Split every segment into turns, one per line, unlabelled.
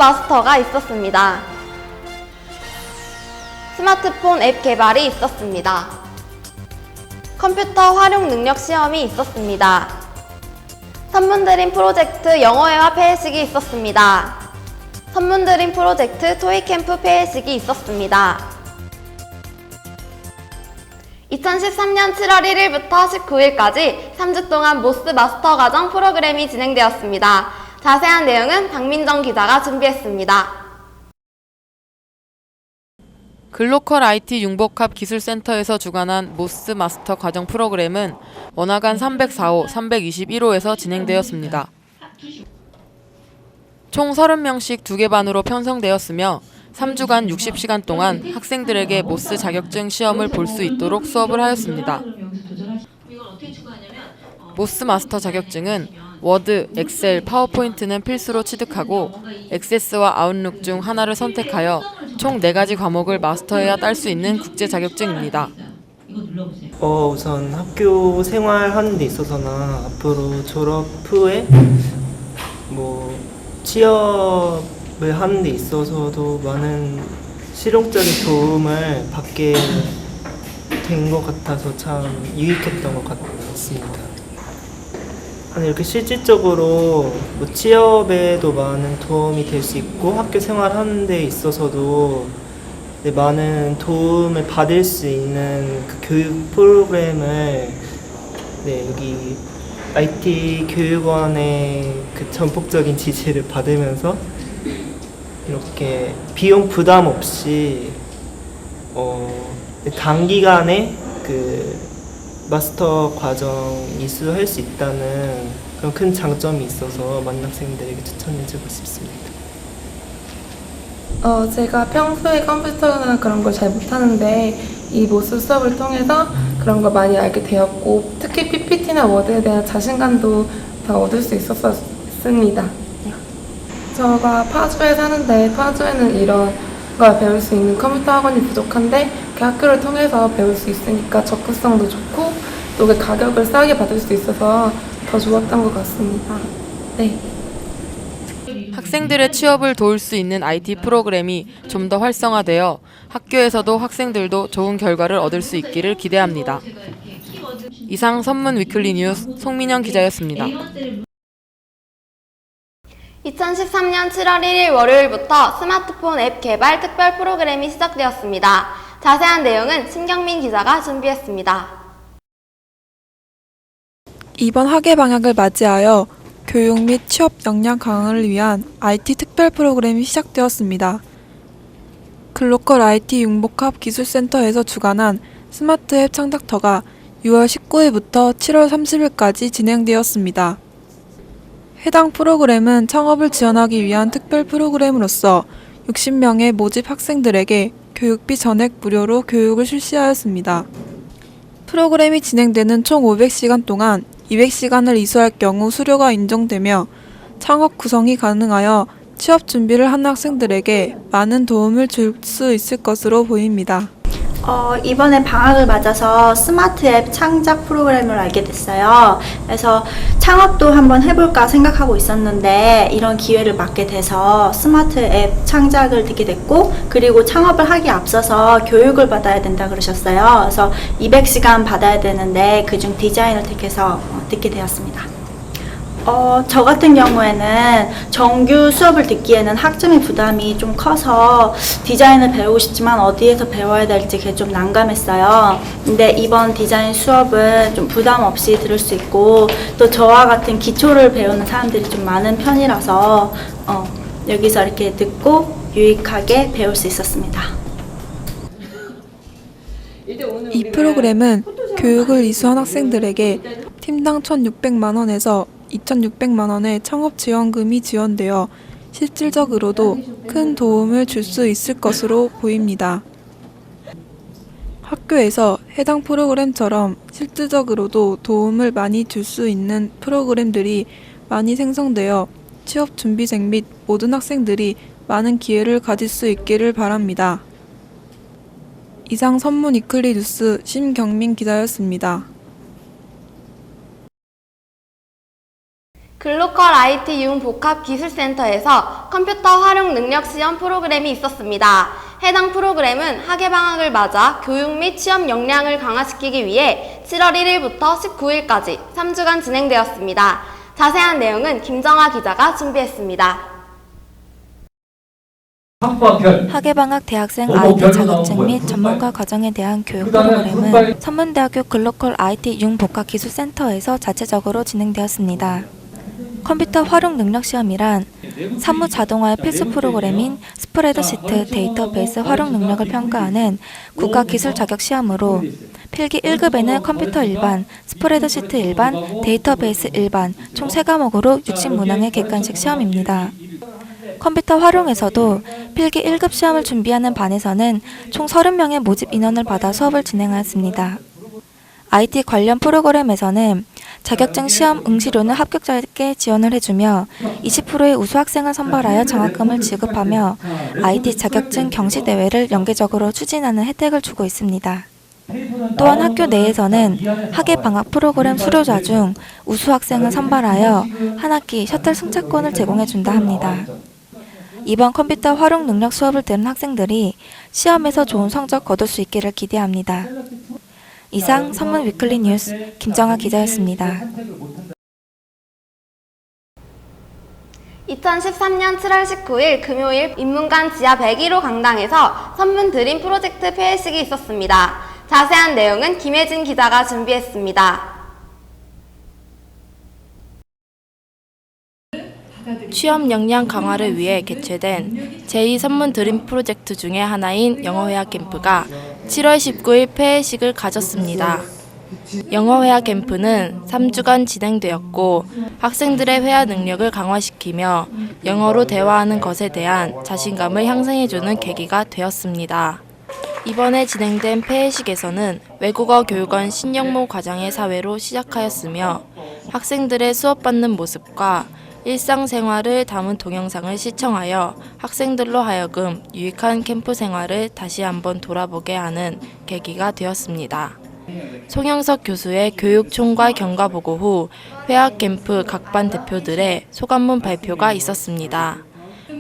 마스터가 있었습니다. 스마트폰 앱 개발이 있었습니다. 컴퓨터 활용 능력 시험이 있었습니다. 선문드림 프로젝트 영어회화 폐회식이 있었습니다. 선문드림 프로젝트 토익캠프 폐회식이 있었습니다. 2013년 7월 1일부터 19일까지 3주 동안 모스 마스터 과정 프로그램이 진행되었습니다. 자세한 내용은 박민정 기자가 준비했습니다.
글로컬 IT 융복합 기술센터에서 주관한 모스 마스터 과정 프로그램은 원화간 304호, 321호에서 진행되었습니다. 총 30명씩 2개 반으로 편성되었으며 3주간 60시간 동안 학생들에게 모스 자격증 시험을 볼 수 있도록 수업을 하였습니다. 모스 마스터 자격증은 워드, 엑셀, 파워포인트는 필수로 취득하고 액세스와 아웃룩 중 하나를 선택하여 총 4가지 과목을 마스터해야 딸 수 있는 국제 자격증입니다.
우선 학교 생활하는 데 있어서나 앞으로 졸업 후에 취업을 하는 데 있어서도 많은 실용적인 도움을 받게 된 것 같아서 참 유익했던 것 같습니다. 이렇게 실질적으로 취업에도 많은 도움이 될 수 있고 학교 생활하는 데 있어서도 많은 도움을 받을 수 있는 그 교육 프로그램을 여기 IT 교육원의 그 전폭적인 지지를 받으면서 이렇게 비용 부담 없이 단기간에 그 마스터 과정 이수할 수 있다는 그런 큰 장점이 있어서 많은 학생들에게 추천해주고 싶습니다.
제가 평소에 컴퓨터나 그런 걸 잘 못하는데 이 모스 수업을 통해서 그런 걸 많이 알게 되었고 특히 PPT나 워드에 대한 자신감도 더 얻을 수 있었습니다. 제가 파주에 사는데 파주에는 이런 걸 배울 수 있는 컴퓨터 학원이 부족한데 그 학교를 통해서 배울 수 있으니까 접근성도 좋고 또 그 가격을 싸게 받을 수 있어서 더 좋았던 것 같습니다. 네.
학생들의 취업을 도울 수 있는 IT 프로그램이 좀 더 활성화되어 학교에서도 학생들도 좋은 결과를 얻을 수 있기를 기대합니다. 이상 선문 위클리 뉴스 송민영 기자였습니다.
2013년 7월 1일 월요일부터 스마트폰 앱 개발 특별 프로그램이 시작되었습니다. 자세한 내용은 신경민 기자가 준비했습니다.
이번 학예 방학을 맞이하여 교육 및 취업 역량 강화를 위한 IT 특별 프로그램이 시작되었습니다. 글로컬 IT 융복합 기술센터에서 주관한 스마트 앱 창작터가 6월 19일부터 7월 30일까지 진행되었습니다. 해당 프로그램은 창업을 지원하기 위한 특별 프로그램으로서 60명의 모집 학생들에게 교육비 전액 무료로 교육을 실시하였습니다. 프로그램이 진행되는 총 500시간 동안 200시간을 이수할 경우 수료가 인정되며 창업 구성이 가능하여 취업 준비를 한 학생들에게 많은 도움을 줄 수 있을 것으로 보입니다.
이번에 방학을 맞아서 스마트 앱 창작 프로그램을 알게 됐어요. 그래서 창업도 한번 해볼까 생각하고 있었는데 이런 기회를 맞게 돼서 스마트 앱 창작을 듣게 됐고 그리고 창업을 하기 앞서서 교육을 받아야 된다 그러셨어요. 그래서 200시간 받아야 되는데 그중 디자인을 택해서 듣게 되었습니다. 저 같은 경우에는 정규 수업을 듣기에는 학점의 부담이 좀 커서 디자인을 배우고 싶지만 어디에서 배워야 될지 그게 좀 난감했어요. 근데 이번 디자인 수업은 좀 부담 없이 들을 수 있고 또 저와 같은 기초를 배우는 사람들이 좀 많은 편이라서 여기서 이렇게 듣고 유익하게 배울 수 있었습니다.
이 프로그램은 교육을 이수한 학생들에게 팀당 1,600만 원에서 2,600만 원의 창업 지원금이 지원되어 실질적으로도 큰 도움을 줄 수 있을 것으로 보입니다. 학교에서 해당 프로그램처럼 실질적으로도 도움을 많이 줄 수 있는 프로그램들이 많이 생성되어 취업 준비생 및 모든 학생들이 많은 기회를 가질 수 있기를 바랍니다. 이상 선문 위클리 뉴스 심경민 기자였습니다.
글로컬 IT 융복합기술센터에서 컴퓨터 활용 능력 시험 프로그램이 있었습니다. 해당 프로그램은 학예방학을 맞아 교육 및 취업 역량을 강화시키기 위해 7월 1일부터 19일까지 3주간 진행되었습니다. 자세한 내용은 김정아 기자가 준비했습니다.
학예방학 대학생 IT 자격증 및 전문가 과정에 대한 교육 프로그램은 선문대학교 글로컬 IT 융복합기술센터에서 자체적으로 진행되었습니다. 컴퓨터 활용 능력 시험이란 사무 자동화의 필수 프로그램인 스프레드시트 데이터베이스 활용 능력을 평가하는 국가기술 자격 시험으로 필기 1급에는 컴퓨터 일반, 스프레드시트 일반, 데이터베이스 일반 총 3과목으로 60문항의 객관식 시험입니다. 컴퓨터 활용에서도 필기 1급 시험을 준비하는 반에서는 총 30명의 모집 인원을 받아 수업을 진행하였습니다. IT 관련 프로그램에서는 자격증 시험 응시료는 합격자에게 지원을 해주며 20%의 우수 학생을 선발하여 장학금을 지급하며 IT 자격증 경시대회를 연계적으로 추진하는 혜택을 주고 있습니다. 또한 학교 내에서는 학예방학 프로그램 수료자 중 우수 학생을 선발하여 한 학기 셔틀 승차권을 제공해준다 합니다. 이번 컴퓨터 활용 능력 수업을 들은 학생들이 시험에서 좋은 성적 거둘 수 있기를 기대합니다. 이상 선문 위클리 뉴스 김정아 기자였습니다.
2013년 7월 19일 금요일 인문관 지하 101호 강당에서 선문 드림 프로젝트 폐회식이 있었습니다. 자세한 내용은 김혜진 기자가 준비했습니다.
취업 역량 강화를 위해 개최된 제2선문 드림 프로젝트 중의 하나인 영어회화 캠프가 7월 19일 폐회식을 가졌습니다. 영어회화 캠프는 3주간 진행되었고 학생들의 회화 능력을 강화시키며 영어로 대화하는 것에 대한 자신감을 향상해주는 계기가 되었습니다. 이번에 진행된 폐회식에서는 외국어 교육원 신영모 과장의 사회로 시작하였으며 학생들의 수업받는 모습과 일상생활을 담은 동영상을 시청하여 학생들로 하여금 유익한 캠프 생활을 다시 한번 돌아보게 하는 계기가 되었습니다. 송영석 교수의 교육 총괄 경과보고 후 회화 캠프 각 반 대표들의 소감문 발표가 있었습니다.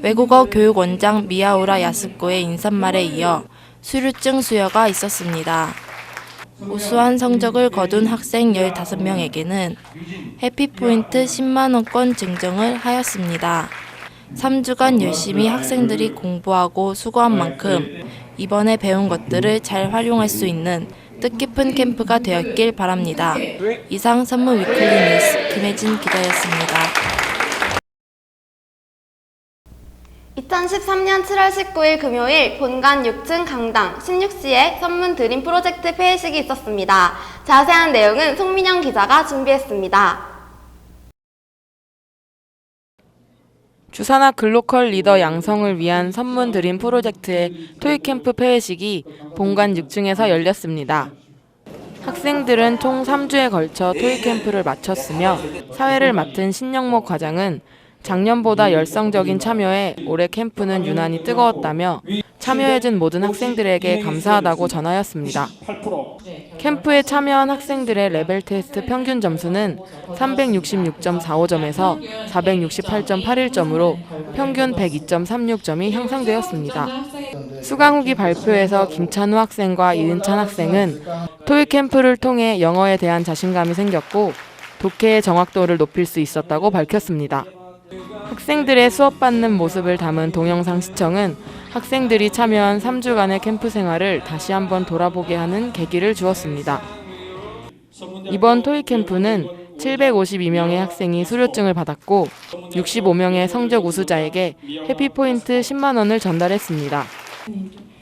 외국어 교육원장 미야우라 야스코의 인사말에 이어 수료증 수여가 있었습니다. 우수한 성적을 거둔 학생 15명에게는 해피포인트 10만원권 증정을 하였습니다. 3주간 열심히 학생들이 공부하고 수고한 만큼 이번에 배운 것들을 잘 활용할 수 있는 뜻깊은 캠프가 되었길 바랍니다. 이상 선문 위클리 뉴스 김혜진 기자였습니다.
2013년 7월 19일 금요일 본관 6층 강당 16시에 선문 드림 프로젝트 폐회식이 있었습니다. 자세한 내용은 송민영 기자가 준비했습니다.
주산학 글로컬 리더 양성을 위한 선문 드림 프로젝트의 토익 캠프 폐회식이 본관 6층에서 열렸습니다. 학생들은 총 3주에 걸쳐 토익 캠프를 마쳤으며 사회를 맡은 신영모 과장은 작년보다 열성적인 참여에 올해 캠프는 유난히 뜨거웠다며 참여해준 모든 학생들에게 감사하다고 전하였습니다. 캠프에 참여한 학생들의 레벨 테스트 평균 점수는 366.45점에서 468.81점으로 평균 102.36점이 향상되었습니다. 수강 후기 발표에서 김찬우 학생과 이은찬 학생은 토익 캠프를 통해 영어에 대한 자신감이 생겼고 독해의 정확도를 높일 수 있었다고 밝혔습니다. 학생들의 수업받는 모습을 담은 동영상 시청은 학생들이 참여한 3주간의 캠프 생활을 다시 한번 돌아보게 하는 계기를 주었습니다. 이번 토익 캠프는 752명의 학생이 수료증을 받았고 65명의 성적 우수자에게 해피포인트 10만원을 전달했습니다.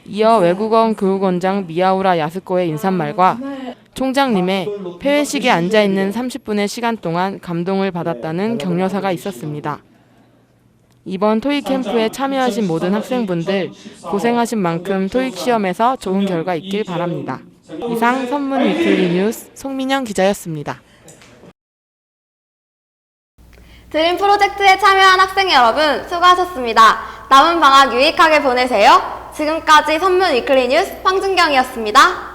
이어 외국어 교육원장 미야우라 야스코의 인사말과 총장님의 폐회식에 앉아있는 30분의 시간 동안 감동을 받았다는 격려사가 있었습니다. 이번 토익 캠프에 참여하신 모든 학생분들 고생하신 만큼 토익 시험에서 좋은 결과 있길 바랍니다. 이상 선문 위클리 뉴스 송민영 기자였습니다.
드림 프로젝트에 참여한 학생 여러분 수고하셨습니다. 남은 방학 유익하게 보내세요. 지금까지 선문 위클리 뉴스 황준경이었습니다.